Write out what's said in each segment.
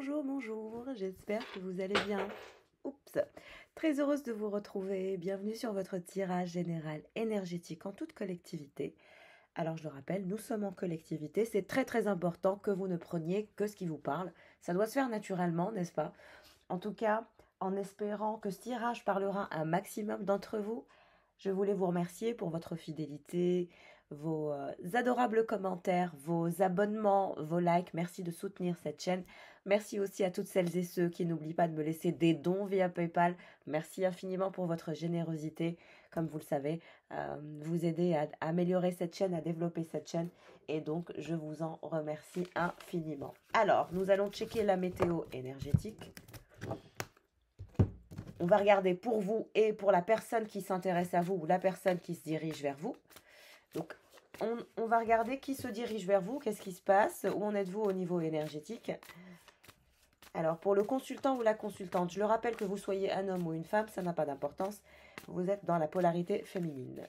bonjour, j'espère que vous allez bien. Oups, très heureuse de vous retrouver. Bienvenue sur votre tirage général énergétique en toute collectivité. Alors je le rappelle, nous sommes en collectivité, c'est très important que vous ne preniez que ce qui vous parle. Ça doit se faire naturellement, n'est-ce pas? En tout cas, en espérant que ce tirage parlera à un maximum d'entre vous, je voulais vous remercier pour votre fidélité, vos adorables commentaires, vos abonnements, vos likes. Merci de soutenir cette chaîne. Merci aussi à toutes celles et ceux qui n'oublient pas de me laisser des dons via PayPal. Merci infiniment pour votre générosité. Comme vous le savez, vous aidez à améliorer cette chaîne, à développer cette chaîne. Et donc, je vous en remercie infiniment. Alors, nous allons checker la météo énergétique. On va regarder pour vous et pour la personne qui s'intéresse à vous ou la personne qui se dirige vers vous. Donc, on va regarder qui se dirige vers vous, qu'est-ce qui se passe, où en êtes-vous au niveau énergétique. Alors, pour le consultant ou la consultante, je le rappelle que vous soyez un homme ou une femme, ça n'a pas d'importance. Vous êtes dans la polarité féminine.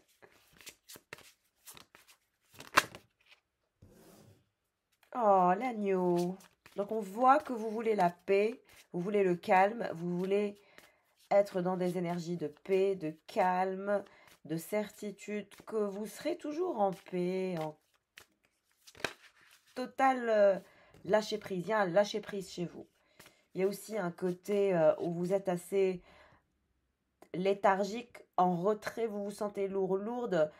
Oh, l'agneau. Donc, on voit que vous voulez la paix, vous voulez le calme, vous voulez être dans des énergies de paix, de calme, de certitude, que vous serez toujours en paix, en total lâcher-prise. Il y a un lâcher-prise chez vous. Il y a aussi un côté où vous êtes assez léthargique, en retrait, vous vous sentez lourde,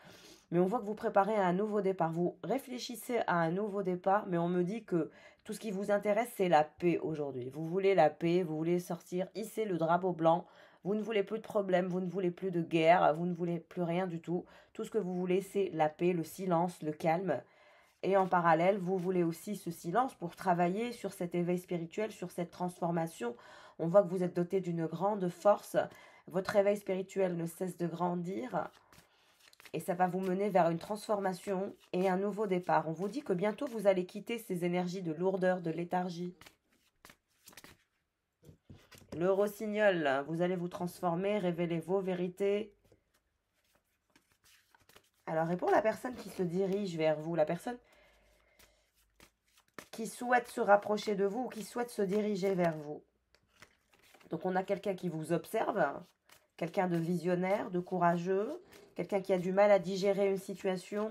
mais on voit que vous préparez à un nouveau départ. Vous réfléchissez à un nouveau départ, mais on me dit que tout ce qui vous intéresse, c'est la paix aujourd'hui. Vous voulez la paix, vous voulez sortir, hisser le drapeau blanc. Vous ne voulez plus de problèmes, vous ne voulez plus de guerre, vous ne voulez plus rien du tout. Tout ce que vous voulez, c'est la paix, le silence, le calme. Et en parallèle, vous voulez aussi ce silence pour travailler sur cet éveil spirituel, sur cette transformation. On voit que vous êtes doté d'une grande force. Votre éveil spirituel ne cesse de grandir. Et ça va vous mener vers une transformation et un nouveau départ. On vous dit que bientôt, vous allez quitter ces énergies de lourdeur, de léthargie. Le rossignol, vous allez vous transformer, révéler vos vérités. Alors, et pour la personne qui se dirige vers vous, la personne qui souhaite se rapprocher de vous ou qui souhaite se diriger vers vous. Donc, on a quelqu'un qui vous observe, quelqu'un de visionnaire, de courageux, quelqu'un qui a du mal à digérer une situation,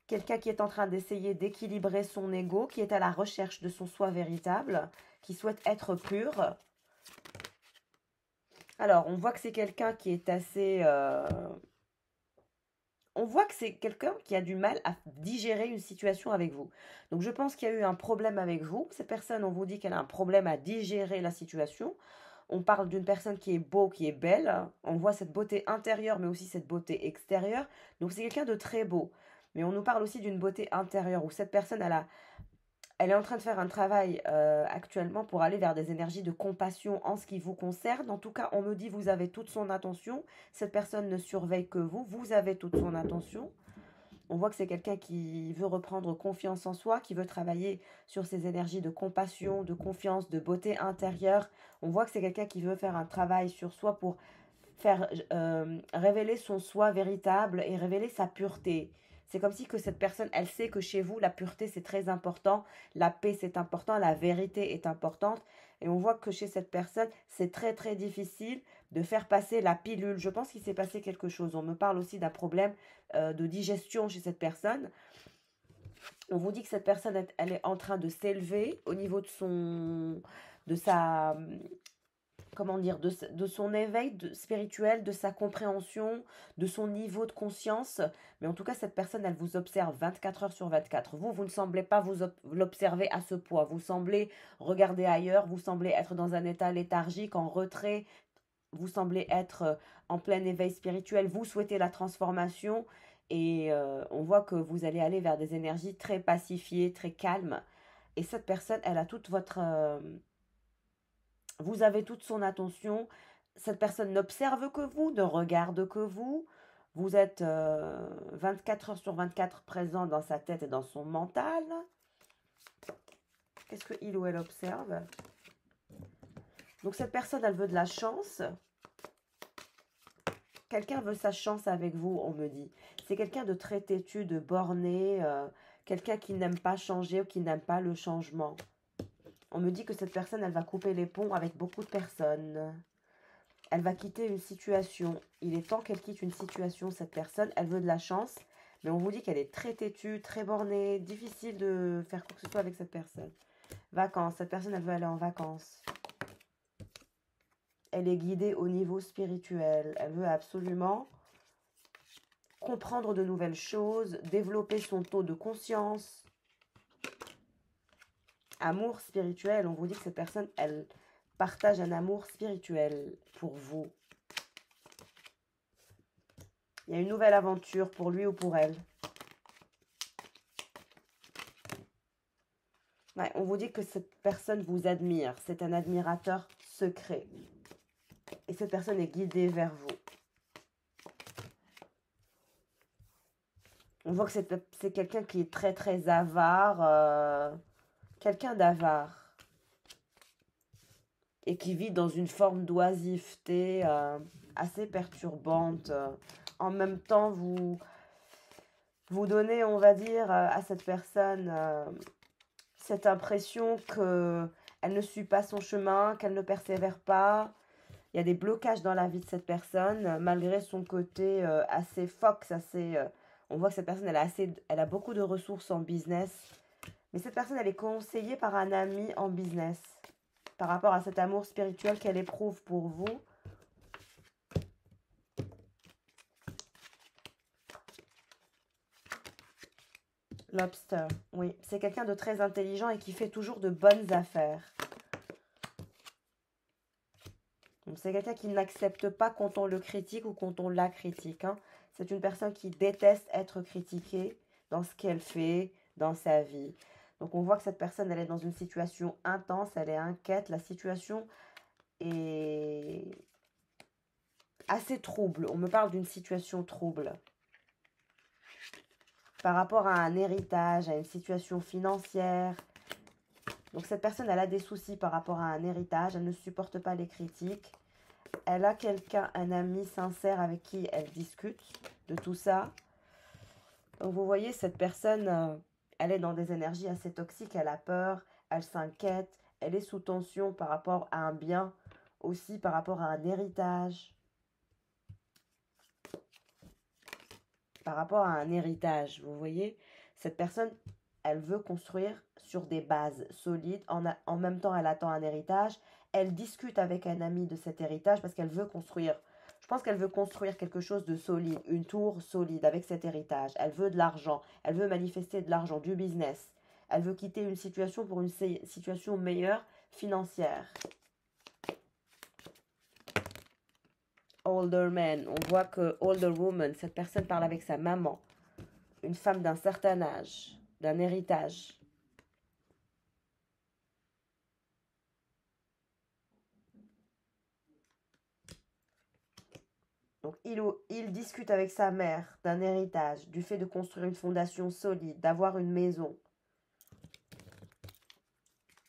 quelqu'un qui est en train d'essayer d'équilibrer son ego, qui est à la recherche de son soi véritable, qui souhaite être pur. Alors, on voit que c'est quelqu'un qui est assez... On voit que c'est quelqu'un qui a du mal à digérer une situation avec vous. Donc, je pense qu'il y a eu un problème avec vous. Cette personne, on vous dit qu'elle a un problème à digérer la situation. On parle d'une personne qui est beau, qui est belle. On voit cette beauté intérieure, mais aussi cette beauté extérieure. Donc, c'est quelqu'un de très beau. Mais on nous parle aussi d'une beauté intérieure, où cette personne, elle est en train de faire un travail actuellement pour aller vers des énergies de compassion en ce qui vous concerne. En tout cas, on me dit vous avez toute son attention. Cette personne ne surveille que vous. Vous avez toute son attention. On voit que c'est quelqu'un qui veut reprendre confiance en soi, qui veut travailler sur ses énergies de compassion, de confiance, de beauté intérieure. On voit que c'est quelqu'un qui veut faire un travail sur soi pour faire révéler son soi véritable et révéler sa pureté. C'est comme si que cette personne, elle sait que chez vous, la pureté, c'est très important, la paix, c'est important, la vérité est importante. Et on voit que chez cette personne, c'est très difficile de faire passer la pilule. Je pense qu'il s'est passé quelque chose. On me parle aussi d'un problème de digestion chez cette personne. On vous dit que cette personne, elle est en train de s'élever au niveau de sa, comment dire, de son éveil spirituel, de sa compréhension, de son niveau de conscience. Mais en tout cas, cette personne, elle vous observe 24 heures sur 24. Vous ne semblez pas l'observer à ce point. Vous semblez regarder ailleurs, vous semblez être dans un état léthargique, en retrait. Vous semblez être en plein éveil spirituel. Vous souhaitez la transformation. Et on voit que vous allez aller vers des énergies très pacifiées, très calmes. Et cette personne, elle a toute votre... vous avez toute son attention. Cette personne n'observe que vous, ne regarde que vous. Vous êtes 24 heures sur 24 présent dans sa tête et dans son mental. Qu'est-ce qu'il ou elle observe? Donc cette personne, elle veut de la chance. Quelqu'un veut sa chance avec vous, on me dit. C'est quelqu'un de très têtu, de borné, quelqu'un qui n'aime pas changer ou qui n'aime pas le changement. On me dit que cette personne, elle va couper les ponts avec beaucoup de personnes. Elle va quitter une situation. Il est temps qu'elle quitte une situation, cette personne. Elle veut de la chance, mais on vous dit qu'elle est très têtue, très bornée, difficile de faire quoi que ce soit avec cette personne. Vacances. Cette personne, elle veut aller en vacances. Elle est guidée au niveau spirituel. Elle veut absolument comprendre de nouvelles choses, développer son taux de conscience. Amour spirituel, on vous dit que cette personne, elle partage un amour spirituel pour vous. Il y a une nouvelle aventure pour lui ou pour elle. Ouais, on vous dit que cette personne vous admire. C'est un admirateur secret. Et cette personne est guidée vers vous. On voit que c'est quelqu'un qui est très très avare. Quelqu'un d'avare. Et qui vit dans une forme d'oisiveté assez perturbante. En même temps, vous donnez, on va dire, à cette personne cette impression qu'elle ne suit pas son chemin, qu'elle ne persévère pas. Il y a des blocages dans la vie de cette personne, malgré son côté assez fox, assez... on voit que cette personne, elle a beaucoup de ressources en business. Mais cette personne, elle est conseillée par un ami en business. Par rapport à cet amour spirituel qu'elle éprouve pour vous. Lobster, oui. C'est quelqu'un de très intelligent et qui fait toujours de bonnes affaires. C'est quelqu'un qui n'accepte pas quand on le critique ou quand on la critique. Hein. C'est une personne qui déteste être critiquée dans ce qu'elle fait, dans sa vie. Donc on voit que cette personne, elle est dans une situation intense, elle est inquiète. La situation est assez trouble. On me parle d'une situation trouble. Par rapport à un héritage, à une situation financière. Donc cette personne, elle a des soucis par rapport à un héritage. Elle ne supporte pas les critiques. Elle a quelqu'un, un ami sincère avec qui elle discute de tout ça. Donc vous voyez, cette personne, elle est dans des énergies assez toxiques. Elle a peur, elle s'inquiète. Elle est sous tension par rapport à un bien, aussi par rapport à un héritage. Par rapport à un héritage, vous voyez, cette personne, elle veut construire sur des bases solides. En même temps, elle attend un héritage. Elle discute avec un ami de cet héritage parce qu'elle veut construire. Je pense qu'elle veut construire quelque chose de solide, une tour solide avec cet héritage. Elle veut de l'argent. Elle veut manifester de l'argent, du business. Elle veut quitter une situation pour une situation meilleure financière. Older man, on voit que older woman, cette personne parle avec sa maman, une femme d'un certain âge, d'un héritage. Donc il discute avec sa mère d'un héritage, du fait de construire une fondation solide, d'avoir une maison.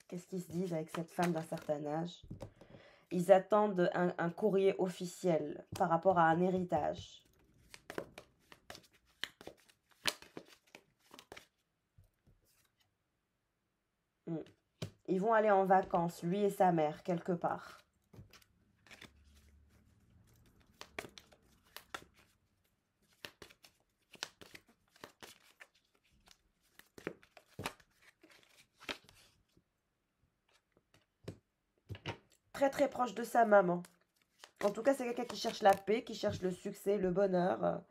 Qu'est-ce qu'ils se disent avec cette femme d'un certain âge? Ils attendent un courrier officiel par rapport à un héritage. Ils vont aller en vacances, lui et sa mère, quelque part. Très très proche de sa maman. En tout cas, c'est quelqu'un qui cherche la paix, qui cherche le succès, le bonheur.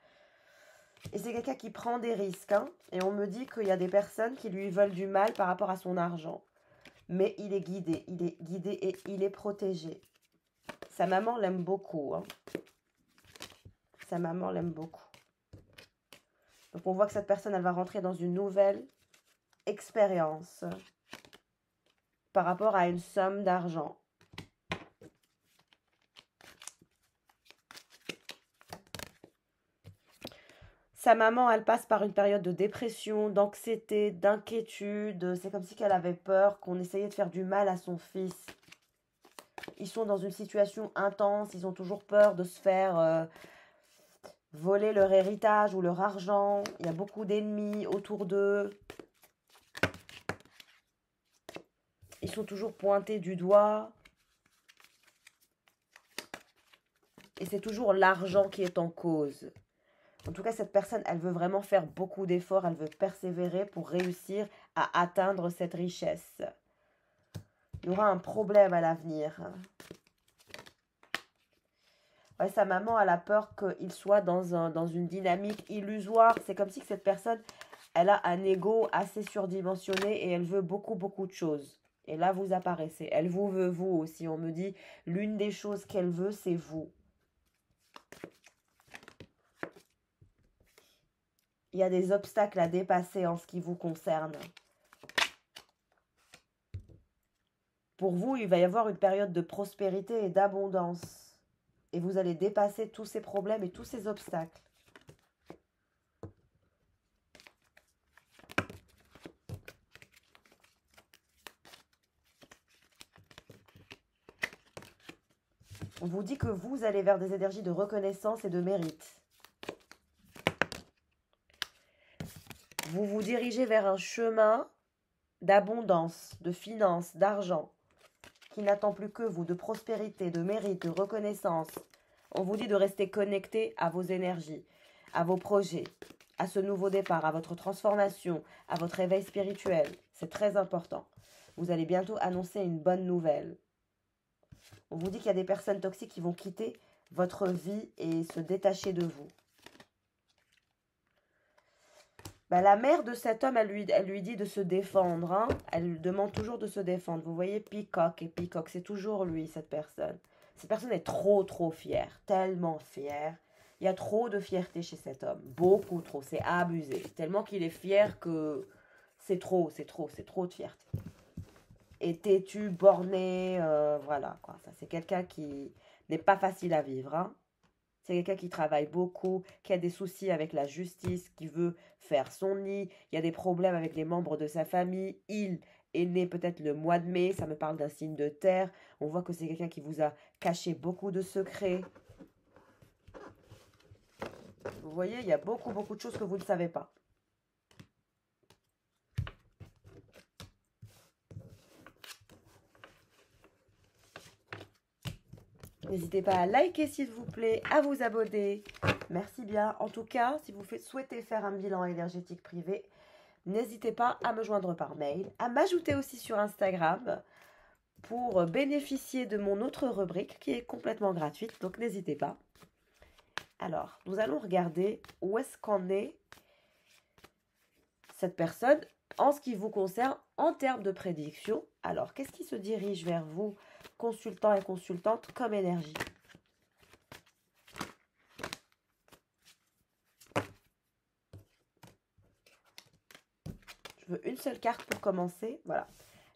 Et c'est quelqu'un qui prend des risques. Hein. Et on me dit qu'il y a des personnes qui lui veulent du mal par rapport à son argent. Mais il est guidé et il est protégé. Sa maman l'aime beaucoup. Hein. Sa maman l'aime beaucoup. Donc on voit que cette personne, elle va rentrer dans une nouvelle expérience par rapport à une somme d'argent. Sa maman, elle passe par une période de dépression, d'anxiété, d'inquiétude. C'est comme si qu'elle avait peur qu'on essayait de faire du mal à son fils. Ils sont dans une situation intense, ils ont toujours peur de se faire voler leur héritage ou leur argent. Il y a beaucoup d'ennemis autour d'eux. sont toujours pointés du doigt. Et c'est toujours l'argent qui est en cause. En tout cas, cette personne, elle veut vraiment faire beaucoup d'efforts, elle veut persévérer pour réussir à atteindre cette richesse. Il y aura un problème à l'avenir. Ouais, sa maman, elle a peur qu'il soit dans une dynamique illusoire. C'est comme si que cette personne, elle a un ego assez surdimensionné et elle veut beaucoup, beaucoup de choses. Et là, vous apparaissez. Elle vous veut, vous aussi. On me dit, l'une des choses qu'elle veut, c'est vous. Il y a des obstacles à dépasser en ce qui vous concerne. Pour vous, il va y avoir une période de prospérité et d'abondance. Et vous allez dépasser tous ces problèmes et tous ces obstacles. On vous dit que vous allez vers des énergies de reconnaissance et de mérite. Vous vous dirigez vers un chemin d'abondance, de finances, d'argent, qui n'attend plus que vous, de prospérité, de mérite, de reconnaissance. On vous dit de rester connecté à vos énergies, à vos projets, à ce nouveau départ, à votre transformation, à votre éveil spirituel. C'est très important. Vous allez bientôt annoncer une bonne nouvelle. On vous dit qu'il y a des personnes toxiques qui vont quitter votre vie et se détacher de vous. Ben, la mère de cet homme, elle lui dit de se défendre. Hein. Elle lui demande toujours de se défendre. Vous voyez, Peacock et Peacock, c'est toujours lui, cette personne. Cette personne est trop, trop fière. Tellement fière. Il y a trop de fierté chez cet homme. Beaucoup trop. C'est abusé. Tellement qu'il est fier que c'est trop, c'est trop, c'est trop de fierté. Et têtu, borné, voilà, quoi. Ça, c'est quelqu'un qui n'est pas facile à vivre, hein. C'est quelqu'un qui travaille beaucoup, qui a des soucis avec la justice, qui veut faire son nid. Il y a des problèmes avec les membres de sa famille. Il est né peut-être le mois de mai. Ça me parle d'un signe de terre. On voit que c'est quelqu'un qui vous a caché beaucoup de secrets. Vous voyez, il y a beaucoup, beaucoup de choses que vous ne savez pas. N'hésitez pas à liker s'il vous plaît, à vous abonner. Merci bien. En tout cas, si vous souhaitez faire un bilan énergétique privé, n'hésitez pas à me joindre par mail, à m'ajouter aussi sur Instagram pour bénéficier de mon autre rubrique qui est complètement gratuite. Donc n'hésitez pas. Alors, nous allons regarder où est-ce qu'en est cette personne en ce qui vous concerne en termes de prédiction. Alors, qu'est-ce qui se dirige vers vous, consultant et consultante, comme énergie? Je veux une seule carte pour commencer. Voilà.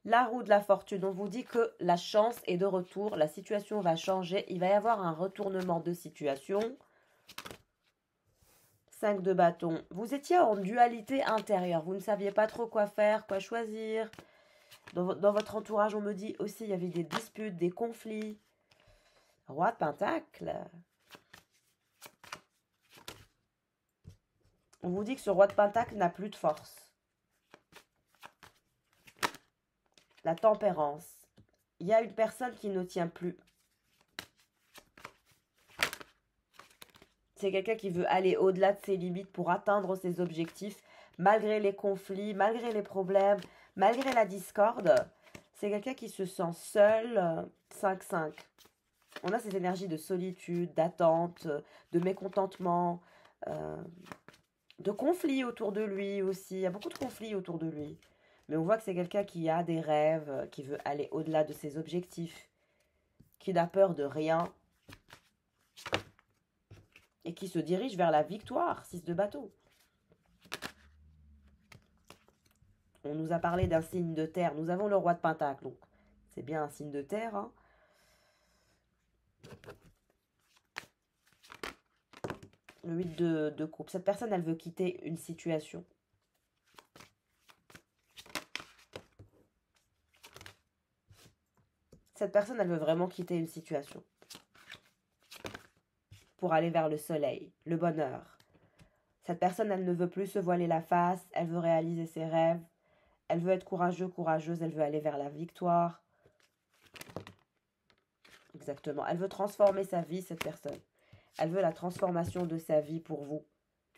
La roue de la fortune. On vous dit que la chance est de retour. La situation va changer. Il va y avoir un retournement de situation. 5 de bâton. Vous étiez en dualité intérieure. Vous ne saviez pas trop quoi faire, quoi choisir. Dans votre entourage, on me dit aussi il y avait des disputes, des conflits. Roi de Pentacle. On vous dit que ce roi de Pentacle n'a plus de force. La tempérance. Il y a une personne qui ne tient plus. C'est quelqu'un qui veut aller au-delà de ses limites pour atteindre ses objectifs, malgré les conflits, malgré les problèmes, malgré la discorde. C'est quelqu'un qui se sent seul. 5-5. On a ces énergies de solitude, d'attente, de mécontentement, de conflits autour de lui aussi. Il y a beaucoup de conflits autour de lui. Mais on voit que c'est quelqu'un qui a des rêves, qui veut aller au-delà de ses objectifs, qui n'a peur de rien et qui se dirige vers la victoire. 6 de bâton. On nous a parlé d'un signe de terre. Nous avons le roi de Pentacle. Donc, c'est bien un signe de terre. Hein. Le 8 de coupe. Cette personne, elle veut quitter une situation. Cette personne, elle veut vraiment quitter une situation. Pour aller vers le soleil, le bonheur. Cette personne, elle ne veut plus se voiler la face. Elle veut réaliser ses rêves. Elle veut être courageux, courageuse, elle veut aller vers la victoire. Exactement. Elle veut transformer sa vie, cette personne. Elle veut la transformation de sa vie pour vous,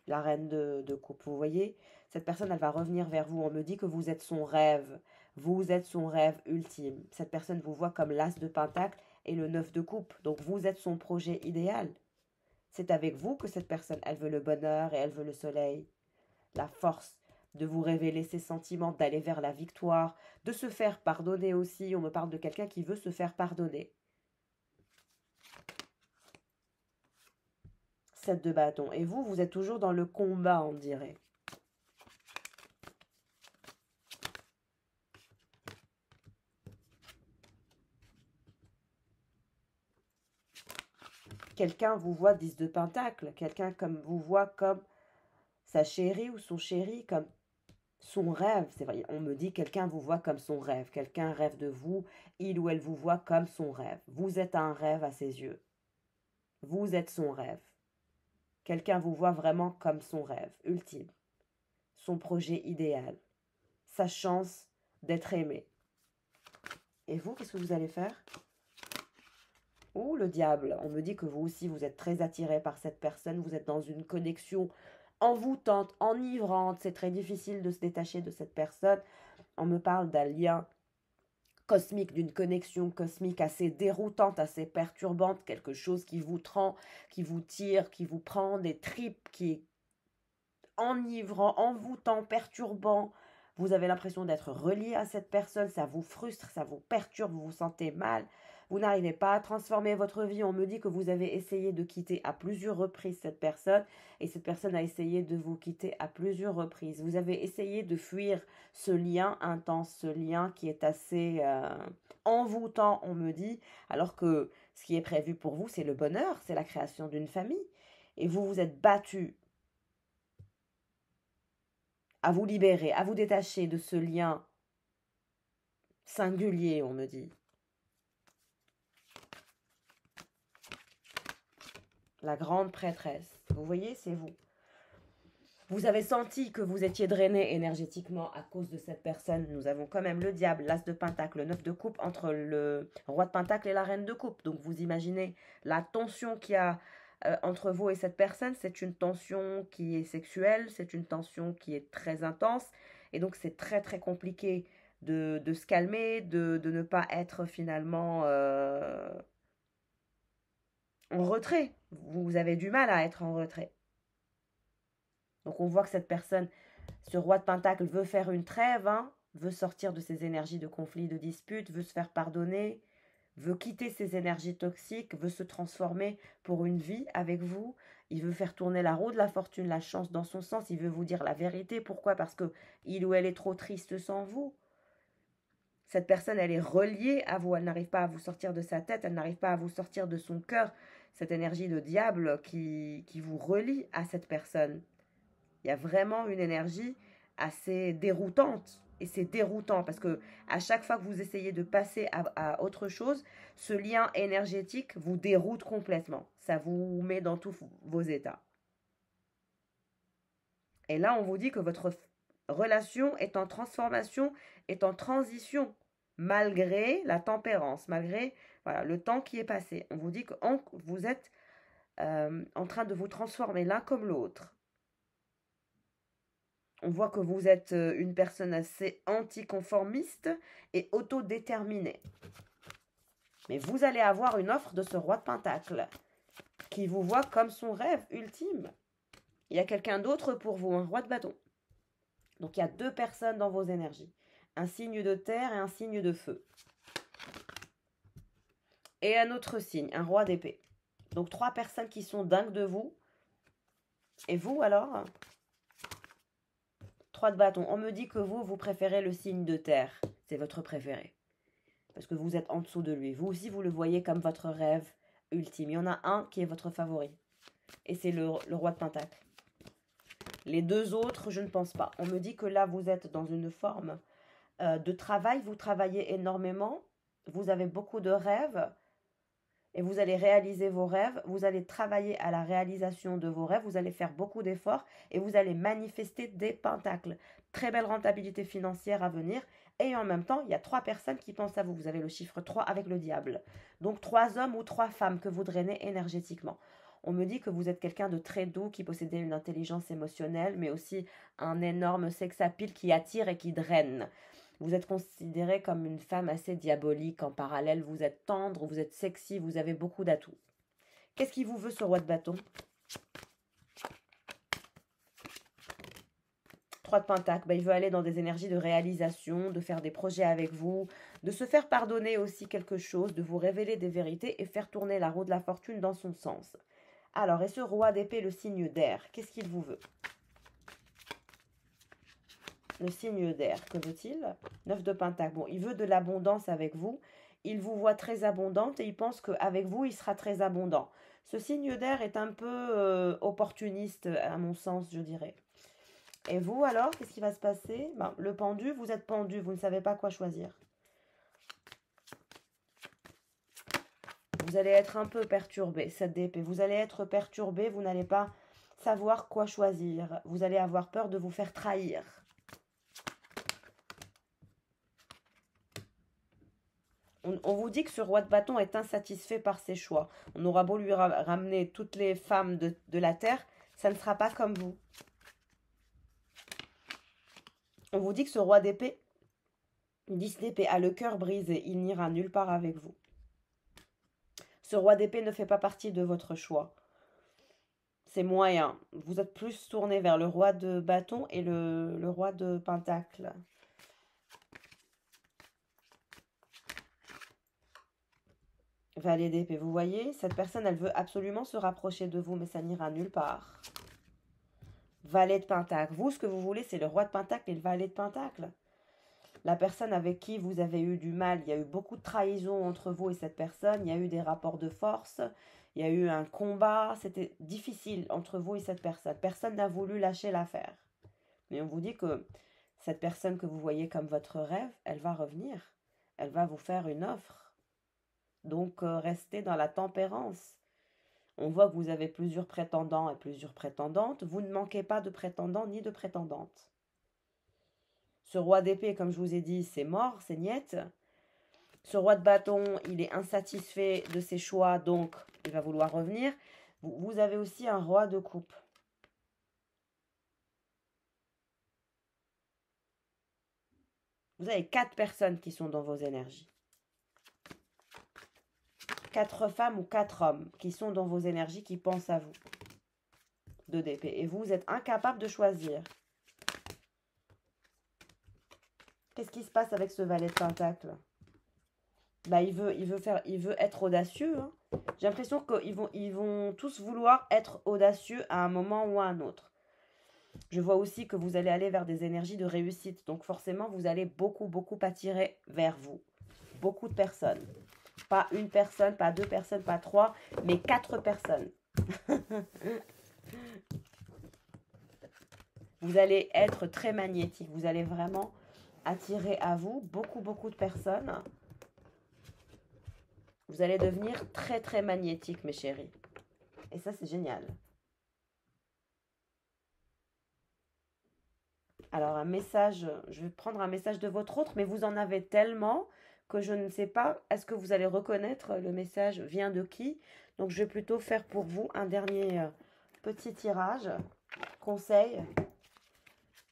la reine de coupe. Vous voyez, cette personne, elle va revenir vers vous. On me dit que vous êtes son rêve. Vous êtes son rêve ultime. Cette personne vous voit comme l'as de pentacle et le 9 de coupe. Donc, vous êtes son projet idéal. C'est avec vous que cette personne, elle veut le bonheur et elle veut le soleil, la force de vous révéler ses sentiments, d'aller vers la victoire, de se faire pardonner aussi. On me parle de quelqu'un qui veut se faire pardonner. 7 de bâton. Et vous, vous êtes toujours dans le combat, on dirait. Quelqu'un vous voit 10 de pentacle. Quelqu'un comme vous voit comme sa chérie ou son chéri, comme son rêve. C'est vrai, on me dit quelqu'un vous voit comme son rêve. Quelqu'un rêve de vous, il ou elle vous voit comme son rêve. Vous êtes un rêve à ses yeux. Vous êtes son rêve. Quelqu'un vous voit vraiment comme son rêve ultime, son projet idéal, sa chance d'être aimé. Et vous, qu'est-ce que vous allez faire? Ouh, le diable. On me dit que vous aussi, vous êtes très attiré par cette personne. Vous êtes dans une connexion envoûtante, enivrante. C'est très difficile de se détacher de cette personne. On me parle d'un lien cosmique, d'une connexion cosmique assez déroutante, assez perturbante. Quelque chose qui vous trempe, qui vous tire, qui vous prend des tripes, qui est enivrant, envoûtant, perturbant. Vous avez l'impression d'être relié à cette personne. Ça vous frustre, ça vous perturbe, vous vous sentez mal. Vous n'arrivez pas à transformer votre vie. On me dit que vous avez essayé de quitter à plusieurs reprises cette personne et cette personne a essayé de vous quitter à plusieurs reprises. Vous avez essayé de fuir ce lien intense, ce lien qui est assez envoûtant, on me dit, alors que ce qui est prévu pour vous, c'est le bonheur, c'est la création d'une famille. Et vous vous êtes battu à vous libérer, à vous détacher de ce lien singulier, on me dit. La grande prêtresse. Vous voyez, c'est vous. Vous avez senti que vous étiez drainé énergétiquement à cause de cette personne. Nous avons quand même le diable, l'as de pentacle, le 9 de coupe entre le roi de pentacle et la reine de coupe. Donc vous imaginez la tension qu'il y a entre vous et cette personne. C'est une tension qui est sexuelle, c'est une tension qui est très intense. Et donc c'est très très compliqué de se calmer, de ne pas être finalement en retrait. Vous avez du mal à être en retrait. Donc on voit que cette personne, ce roi de pentacle, veut faire une trêve, hein, veut sortir de ses énergies de conflit, de dispute, veut se faire pardonner, veut quitter ses énergies toxiques, veut se transformer pour une vie avec vous. Il veut faire tourner la roue de la fortune, la chance dans son sens. Il veut vous dire la vérité. Pourquoi? Parce que il ou elle est trop triste sans vous. Cette personne, elle est reliée à vous. Elle n'arrive pas à vous sortir de sa tête. Elle n'arrive pas à vous sortir de son cœur. Cette énergie de diable qui vous relie à cette personne. Il y a vraiment une énergie assez déroutante. Et c'est déroutant parce que à chaque fois que vous essayez de passer à autre chose, ce lien énergétique vous déroute complètement. Ça vous met dans tous vos états. Et là, on vous dit que votre relation est en transformation, est en transition, malgré la tempérance, malgré voilà, le temps qui est passé. On vous dit que vous êtes en train de vous transformer l'un comme l'autre. On voit que vous êtes une personne assez anticonformiste et autodéterminée. Mais vous allez avoir une offre de ce roi de pentacle qui vous voit comme son rêve ultime. Il y a quelqu'un d'autre pour vous, un roi de bâton. Donc il y a deux personnes dans vos énergies. Un signe de terre et un signe de feu. Et un autre signe, un roi d'épée. Donc 3 personnes qui sont dingues de vous. Et vous alors? 3 de bâton. On me dit que vous préférez le signe de terre. C'est votre préféré. Parce que vous êtes en dessous de lui. Vous aussi, vous le voyez comme votre rêve ultime. Il y en a un qui est votre favori. Et c'est le roi de pentacle. Les deux autres, je ne pense pas. On me dit que là, vous êtes dans une forme de travail. Vous travaillez énormément. Vous avez beaucoup de rêves. et vous allez réaliser vos rêves, vous allez travailler à la réalisation de vos rêves, vous allez faire beaucoup d'efforts et vous allez manifester des pentacles. Très belle rentabilité financière à venir. Et en même temps, il y a 3 personnes qui pensent à vous. Vous avez le chiffre 3 avec le diable. Donc 3 hommes ou 3 femmes que vous drainez énergétiquement. On me dit que vous êtes quelqu'un de très doux, qui possédait une intelligence émotionnelle, mais aussi un énorme sex appeal qui attire et qui draine. Vous êtes considérée comme une femme assez diabolique. En parallèle, vous êtes tendre, vous êtes sexy, vous avez beaucoup d'atouts. Qu'est-ce qu'il vous veut, ce roi de bâton? 3 de Pentacle, il veut aller dans des énergies de réalisation, de faire des projets avec vous, de se faire pardonner aussi quelque chose, de vous révéler des vérités et faire tourner la roue de la fortune dans son sens. Alors, et ce roi d'épée, le signe d'air, qu'est-ce qu'il vous veut? Le signe d'air, que veut-il? 9 de Pentacle. Bon, il veut de l'abondance avec vous. Il vous voit très abondante et il pense qu'avec vous, il sera très abondant. Ce signe d'air est un peu opportuniste, à mon sens, je dirais. Et vous, alors, qu'est-ce qui va se passer? Le pendu, vous êtes pendu, vous ne savez pas quoi choisir. Vous allez être un peu perturbé, cette d'épée. Vous allez être perturbé, vous n'allez pas savoir quoi choisir. Vous allez avoir peur de vous faire trahir. On vous dit que ce roi de bâton est insatisfait par ses choix. On aura beau lui ramener toutes les femmes de la terre, ça ne sera pas comme vous. On vous dit que ce roi d'épée, 10 d'épée, a le cœur brisé. Il n'ira nulle part avec vous. Ce roi d'épée ne fait pas partie de votre choix. C'est moyen. Vous êtes plus tourné vers le roi de bâton et le roi de pentacle. Valet d'épée, vous voyez, cette personne, elle veut absolument se rapprocher de vous, mais ça n'ira nulle part. Valet de pentacle. Vous, ce que vous voulez, c'est le roi de pentacle et le valet de pentacle. La personne avec qui vous avez eu du mal, il y a eu beaucoup de trahison entre vous et cette personne, il y a eu des rapports de force, il y a eu un combat, c'était difficile entre vous et cette personne. Personne n'a voulu lâcher l'affaire. Mais on vous dit que cette personne que vous voyez comme votre rêve, elle va revenir. Elle va vous faire une offre. Donc, restez dans la tempérance. On voit que vous avez plusieurs prétendants et plusieurs prétendantes. Vous ne manquez pas de prétendants ni de prétendantes. Ce roi d'épée, comme je vous ai dit, c'est mort, c'est niette. Ce roi de bâton, il est insatisfait de ses choix, donc il va vouloir revenir. Vous avez aussi un roi de coupe. Vous avez 4 personnes qui sont dans vos énergies. 4 femmes ou 4 hommes qui sont dans vos énergies, qui pensent à vous. 2 d'épée. Et vous êtes incapable de choisir. Qu'est-ce qui se passe avec ce valet de pentacle? Il veut être audacieux. Hein. J'ai l'impression qu'ils vont tous vouloir être audacieux à un moment ou à un autre. Je vois aussi que vous allez aller vers des énergies de réussite. Donc forcément, vous allez beaucoup attirer vers vous. Beaucoup de personnes. Pas une personne, pas 2 personnes, pas 3, mais 4 personnes. Vous allez être très magnétique. Vous allez vraiment attirer à vous beaucoup de personnes. Vous allez devenir très magnétique, mes chéris. Et ça, c'est génial. Alors, un message, je vais prendre un message de votre autre, mais vous en avez tellement que je ne sais pas, est-ce que vous allez reconnaître le message vient de qui? Donc, je vais plutôt faire pour vous un dernier petit tirage, conseil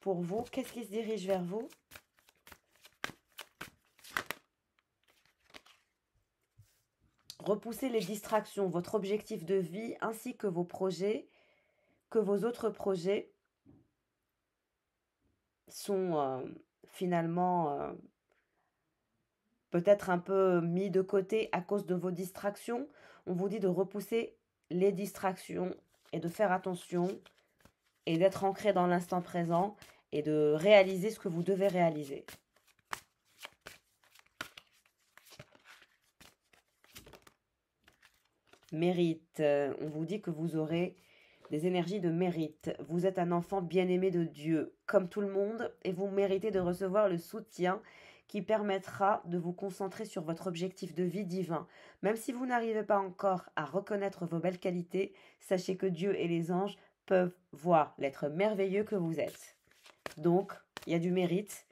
pour vous. Qu'est-ce qui se dirige vers vous? Repoussez les distractions, votre objectif de vie ainsi que vos projets, que vos autres projets sont finalement peut-être un peu mis de côté à cause de vos distractions. On vous dit de repousser les distractions et de faire attention et d'être ancré dans l'instant présent et de réaliser ce que vous devez réaliser. Mérite. On vous dit que vous aurez des énergies de mérite. Vous êtes un enfant bien-aimé de Dieu, comme tout le monde, et vous méritez de recevoir le soutien qui permettra de vous concentrer sur votre objectif de vie divin. Même si vous n'arrivez pas encore à reconnaître vos belles qualités, sachez que Dieu et les anges peuvent voir l'être merveilleux que vous êtes. Donc, il y a du mérite.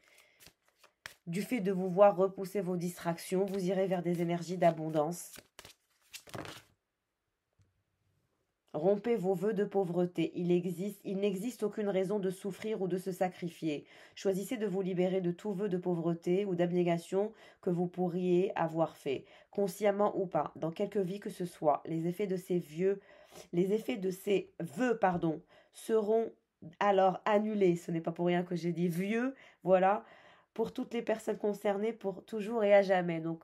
Du fait de vous voir repousser vos distractions, vous irez vers des énergies d'abondance. Rompez vos vœux de pauvreté. Il n'existe aucune raison de souffrir ou de se sacrifier. Choisissez de vous libérer de tout vœu de pauvreté ou d'abnégation que vous pourriez avoir fait, consciemment ou pas, dans quelque vie que ce soit. Les effets de ces vœux, seront alors annulés. Ce n'est pas pour rien que j'ai dit vieux, voilà, pour toutes les personnes concernées, pour toujours et à jamais. Donc,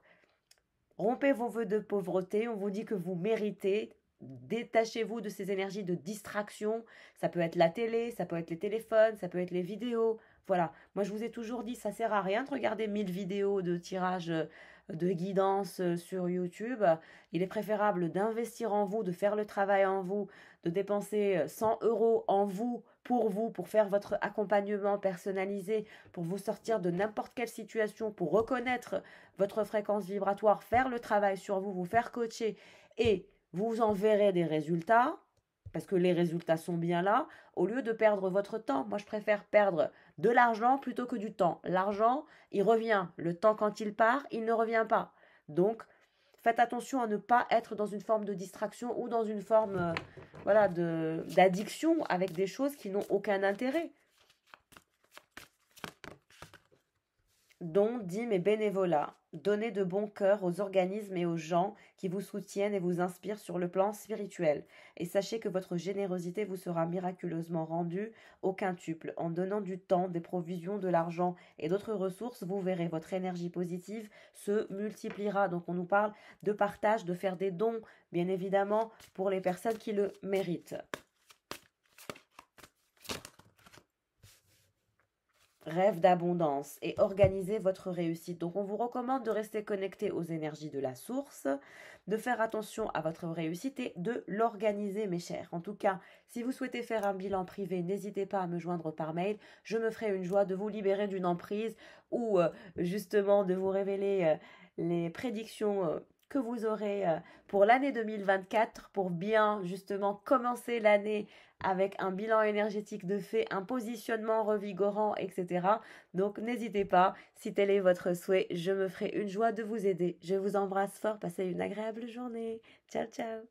rompez vos vœux de pauvreté. On vous dit que vous méritez. Détachez-vous de ces énergies de distraction. Ça peut être la télé, ça peut être les téléphones, ça peut être les vidéos. Voilà. Moi, je vous ai toujours dit, ça sert à rien de regarder 1000 vidéos de tirage de guidance sur YouTube. Il est préférable d'investir en vous, de faire le travail en vous, de dépenser 100 € en vous, pour faire votre accompagnement personnalisé, pour vous sortir de n'importe quelle situation, pour reconnaître votre fréquence vibratoire, faire le travail sur vous, vous faire coacher et vous en verrez des résultats, parce que les résultats sont bien là, au lieu de perdre votre temps. Moi, je préfère perdre de l'argent plutôt que du temps. L'argent, il revient. Le temps, quand il part, il ne revient pas. Donc, faites attention à ne pas être dans une forme de distraction ou dans une forme d'addiction avec des choses qui n'ont aucun intérêt. Dons, dîmes et bénévolat. Donnez de bon cœur aux organismes et aux gens qui vous soutiennent et vous inspirent sur le plan spirituel. Et sachez que votre générosité vous sera miraculeusement rendue au quintuple. En donnant du temps, des provisions, de l'argent et d'autres ressources, vous verrez votre énergie positive se multipliera. Donc on nous parle de partage, de faire des dons, bien évidemment, pour les personnes qui le méritent. Rêve d'abondance et organisez votre réussite. Donc, on vous recommande de rester connecté aux énergies de la source, de faire attention à votre réussite et de l'organiser, mes chers. En tout cas, si vous souhaitez faire un bilan privé, n'hésitez pas à me joindre par mail. Je me ferai une joie de vous libérer d'une emprise ou justement de vous révéler les prédictions que vous aurez pour l'année 2024 pour bien justement commencer l'année avec un bilan énergétique de fait, un positionnement revigorant, etc. Donc n'hésitez pas, si tel est votre souhait, je me ferai une joie de vous aider. Je vous embrasse fort, passez une agréable journée. Ciao, ciao.